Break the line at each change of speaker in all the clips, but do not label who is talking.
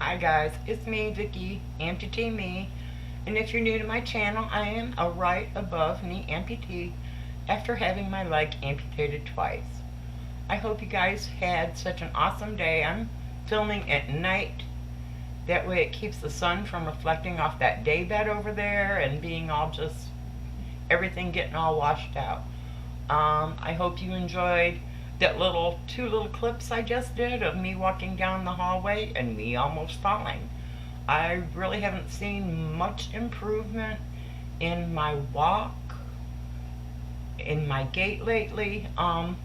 Hi guys, it's me, Vicky, AmputeeMee, and if you're new to my channel, I am a right above knee amputee after having my leg amputated twice. I hope you guys had such an awesome day. I'm filming at night. That way it keeps the sun from reflecting off that day bed over there and being all just, everything getting all washed out. I hope you enjoyed that two little clips I just did of me walking down the hallway and me almost falling. I really haven't seen much improvement in my walk, in my gait lately. I'm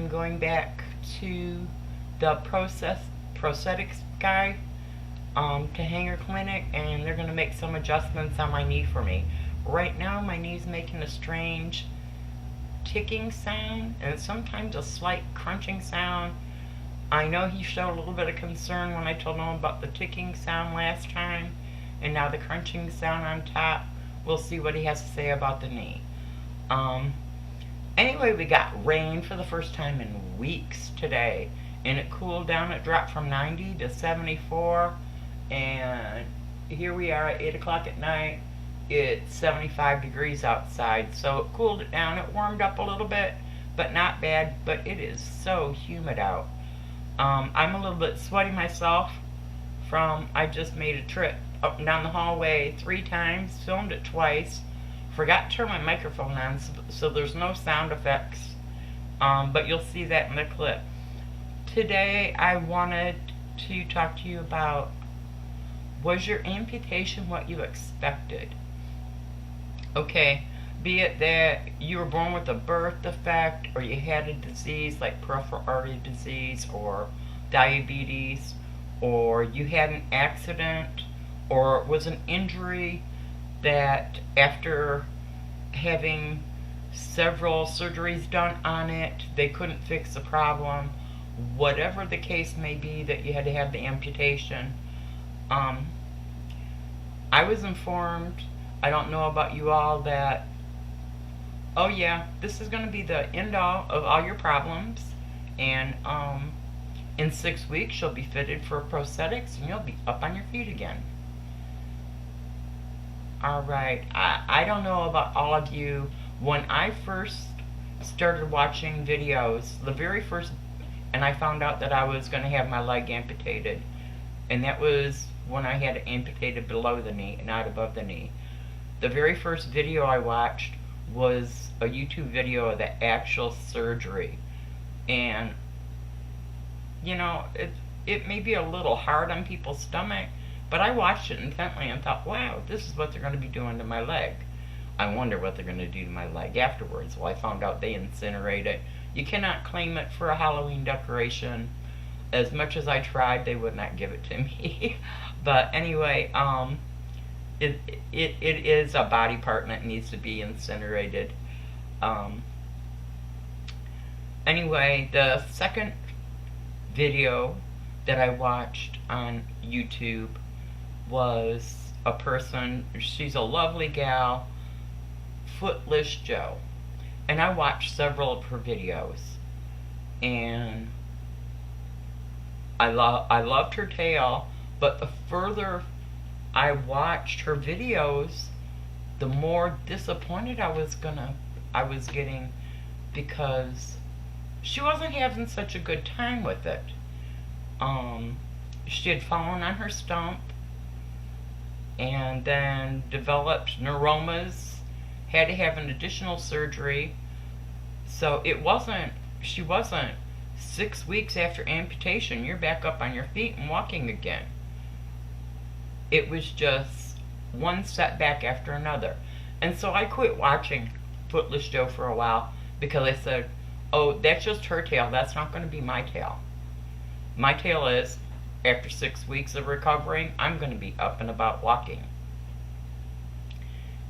going back to the prosthetics guy to Hanger Clinic, and they're going to make some adjustments on my knee for me. Right now my knee's making a strange ticking sound and sometimes a slight crunching sound. I know he showed a little bit of concern when I told him about the ticking sound last time, and now the crunching sound on top. We'll see what he has to say about the knee. Anyway, we got rain for the first time in weeks today, and it cooled down. It dropped from 90 to 74, and here we are at 8 o'clock at night. It's 75 degrees outside, so it cooled it down. It warmed up a little bit, but not bad. But it is so humid out. I'm a little bit sweaty myself from, I just made a trip up and down the hallway 3 times, filmed it twice, forgot to turn my microphone on, so there's no sound effects, but you'll see that in the clip. Today I wanted to talk to you about, was your amputation what you expected? Okay, be it that you were born with a birth defect, or you had a disease like peripheral artery disease or diabetes, or you had an accident, or it was an injury that after having several surgeries done on it, they couldn't fix the problem. Whatever the case may be that you had to have the amputation, I was informed, I don't know about you all, that, oh yeah, this is going to be the end all of all your problems, and in 6 weeks you'll be fitted for prosthetics and you'll be up on your feet again. Alright, I don't know about all of you. When I first started watching videos, the very first, and I found out that I was going to have my leg amputated, and that was when I had it amputated below the knee, not above the knee. The very first video I watched was a YouTube video of the actual surgery, and you know, it may be a little hard on people's stomach, but I watched it intently and thought, wow, this is what they're going to be doing to my leg. I wonder what they're going to do to my leg afterwards. Well, I found out they incinerate it. You cannot claim it for a Halloween decoration. As much as I tried, they would not give it to me. But anyway, it is a body part and it needs to be incinerated. Anyway, the second video that I watched on YouTube was a person, she's a lovely gal, Footless Joe. And I watched several of her videos, and I loved her tale, but the further I watched her videos, the more disappointed I was getting, because she wasn't having such a good time with it. She had fallen on her stump and then developed neuromas, had to have an additional surgery. So she wasn't 6 weeks after amputation, you're back up on your feet and walking again. It was just one setback after another. And so I quit watching Footless Joe for a while, because I said, oh, that's just her tale, that's not going to be my tale. My tale is, after 6 weeks of recovering, I'm going to be up and about walking.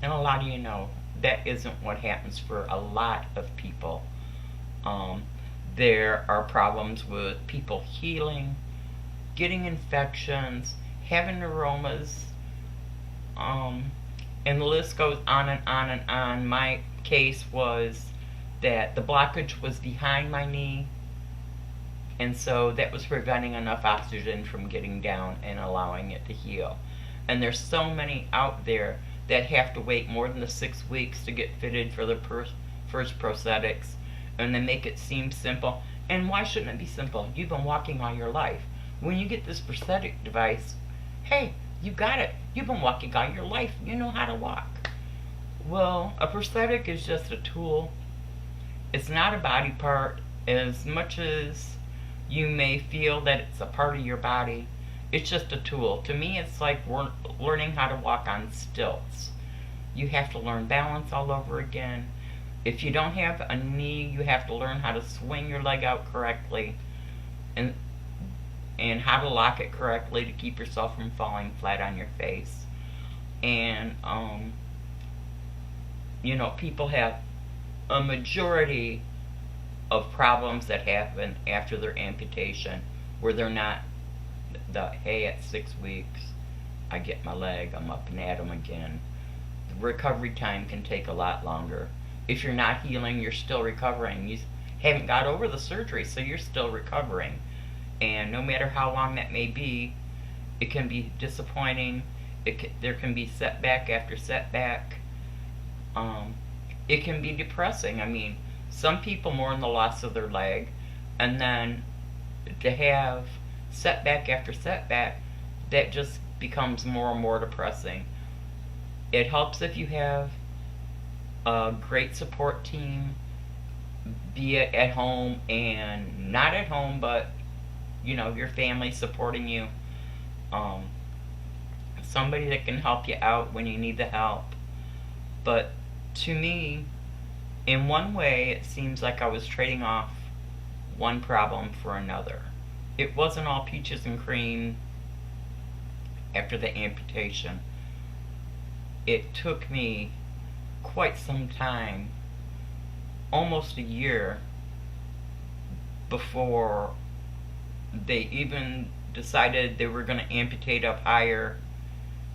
And a lot of you know that isn't what happens for a lot of people. There are problems with people healing, getting infections, having neuromas, and the list goes on and on and on. My case was that the blockage was behind my knee, And so that was preventing enough oxygen from getting down and allowing it to heal. And there's so many out there that have to wait more than the 6 weeks to get fitted for their first prosthetics, and they make it seem simple. And why shouldn't it be simple? You've been walking all your life. When you get this prosthetic device, hey, you got it. You've been walking all your life. You know how to walk. Well, a prosthetic is just a tool. It's not a body part. As much as you may feel that it's a part of your body, it's just a tool. To me, it's like learning how to walk on stilts. You have to learn balance all over again. If you don't have a knee, you have to learn how to swing your leg out correctly, and how to lock it correctly to keep yourself from falling flat on your face. And people have a majority of problems that happen after their amputation, where they're not hey, at 6 weeks I get my leg, I'm up and at 'em again. The recovery time can take a lot longer. If you're not healing, you're still recovering. You haven't got over the surgery, so you're still recovering. And no matter how long that may be, it can be disappointing. There can be setback after setback. It can be depressing. I mean, some people mourn the loss of their leg, and then to have setback after setback, that just becomes more and more depressing. It helps if you have a great support team, be it at home and not at home, but your family supporting you. Somebody that can help you out when you need the help. But to me, in one way, it seems like I was trading off one problem for another. It wasn't all peaches and cream after the amputation. It took me quite some time, almost a year, before they even decided they were going to amputate up higher.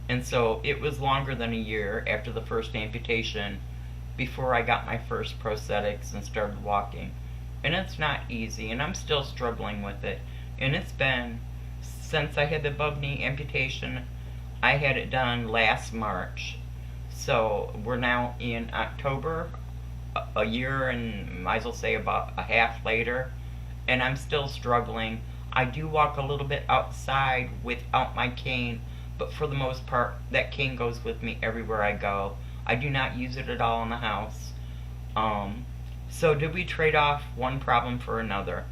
And so it was longer than a year after the first amputation before I got my first prosthetics and started walking. And it's not easy, and I'm still struggling with it. And it's been since I had the above knee amputation. I had it done last March. So we're now in October, a year and might as well say about a half later, and I'm still struggling. I do walk a little bit outside without my cane, but for the most part, that cane goes with me everywhere I go. I do not use it at all in the house. So did we trade off one problem for another?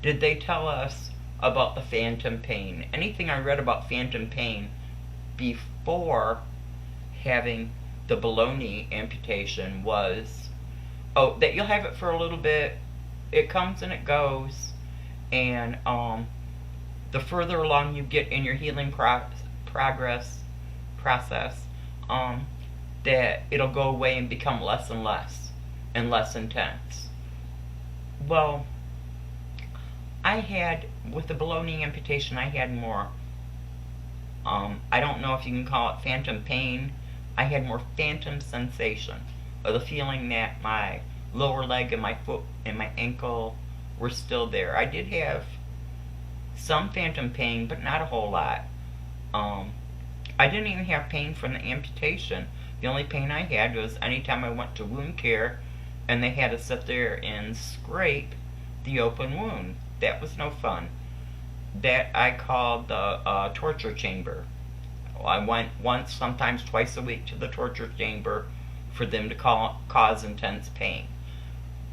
Did they tell us about the phantom pain? Anything I read about phantom pain before having the below knee amputation was, oh, that you'll have it for a little bit, it comes and it goes, and the further along you get in your healing process, that it'll go away and become less and less intense. Well, with the below knee amputation, I had more, I don't know if you can call it phantom pain. I had more phantom sensation, or the feeling that my lower leg and my foot and my ankle were still there. I did have some phantom pain, but not a whole lot. I didn't even have pain from the amputation. The only pain I had was anytime I went to wound care and they had to sit there and scrape the open wound. That was no fun. That I called the torture chamber. I went once, sometimes twice a week to the torture chamber for them to cause intense pain,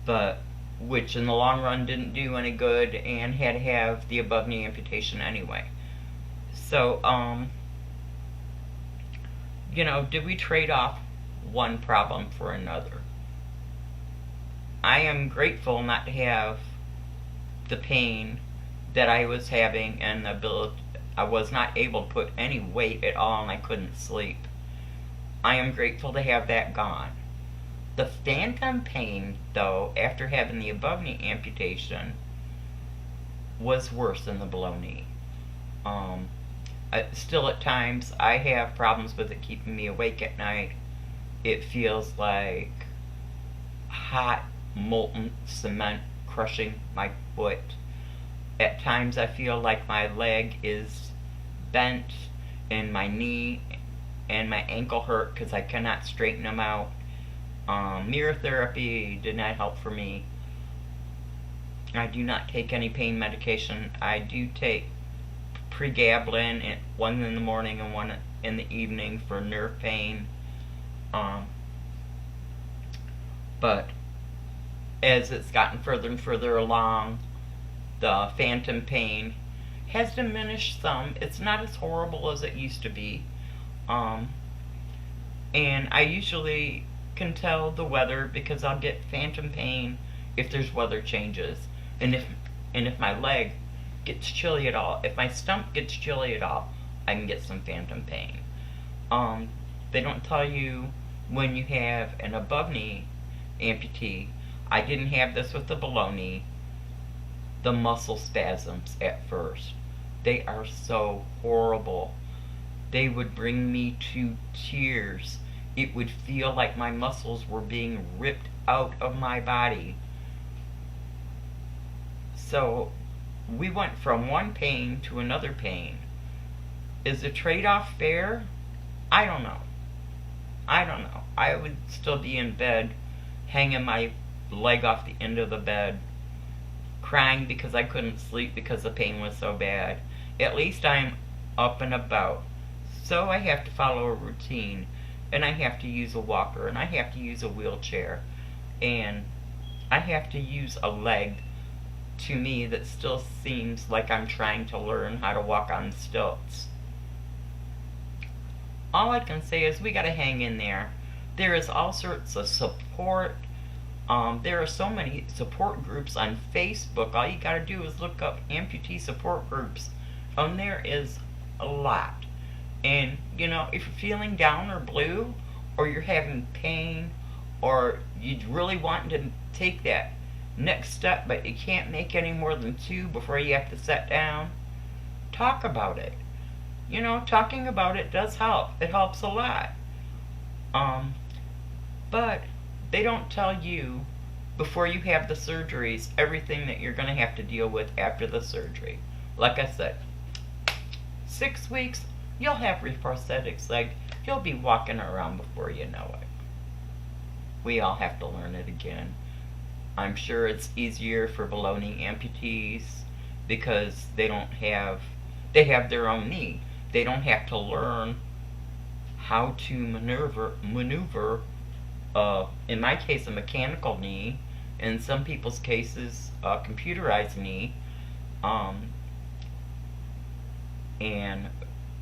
but which in the long run didn't do any good, and had to have the above knee amputation anyway. So, did we trade off one problem for another? I am grateful not to have the pain that I was having, and the ability, I was not able to put any weight at all, and I couldn't sleep. I am grateful to have that gone. The phantom pain, though, after having the above knee amputation, was worse than the below knee. Still at times, I have problems with it keeping me awake at night. It feels like hot, molten cement crushing my foot. At times I feel like my leg is bent and my knee and my ankle hurt because I cannot straighten them out. Mirror therapy did not help for me. I do not take any pain medication. I do take pregabalin at 1 in the morning and 1 in the evening for nerve pain. But as it's gotten further and further along, the phantom pain has diminished some. It's not as horrible as it used to be. And I usually can tell the weather because I'll get phantom pain if there's weather changes. And if my leg gets chilly at all, if my stump gets chilly at all, I can get some phantom pain. They don't tell you when you have an above knee amputee. I didn't have this with the below knee. The muscle spasms at first. They are so horrible. They would bring me to tears. It would feel like my muscles were being ripped out of my body. So we went from one pain to another pain. Is the trade-off fair? I don't know. I would still be in bed, hanging my leg off the end of the bed, crying because I couldn't sleep because the pain was so bad. At least I'm up and about. So I have to follow a routine, and I have to use a walker, and I have to use a wheelchair, and I have to use a leg, to me, that still seems like I'm trying to learn how to walk on stilts. All I can say is we gotta hang in there. There is all sorts of support. There are so many support groups on Facebook. All you gotta do is look up amputee support groups. There is a lot. And, you know, if you're feeling down or blue, or you're having pain, or you really want to take that next step, but you can't make any more than 2 before you have to sit down, talk about it. You know, talking about it does help. It helps a lot. But they don't tell you before you have the surgeries everything that you're going to have to deal with after the surgery. Like I said, 6 weeks, you'll have prosthetics leg. You'll be walking around before you know it. We all have to learn it again. I'm sure it's easier for below knee amputees because they have their own knee. They don't have to learn how to maneuver, in my case, a mechanical knee, in some people's cases, a computerized knee, and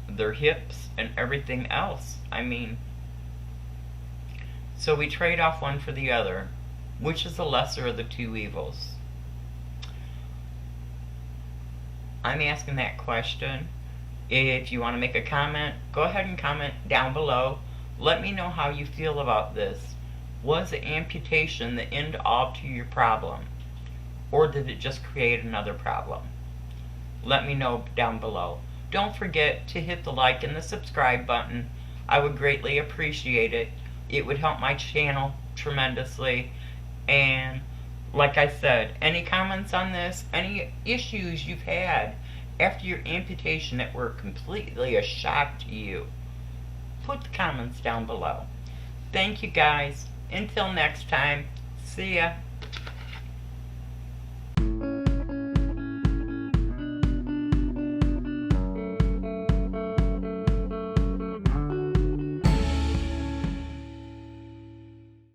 their hips and everything else. I mean, so we trade off one for the other. Which is the lesser of the 2 evils? I'm asking that question. If you want to make a comment, go ahead and comment down below. Let me know how you feel about this. Was the amputation the end all to your problem? Or did it just create another problem? Let me know down below. Don't forget to hit the like and the subscribe button. I would greatly appreciate it. It would help my channel tremendously. And like I said, any comments on this, any issues you've had after your amputation that were completely a shock to you, put the comments down below. Thank you guys. Until next time, see ya.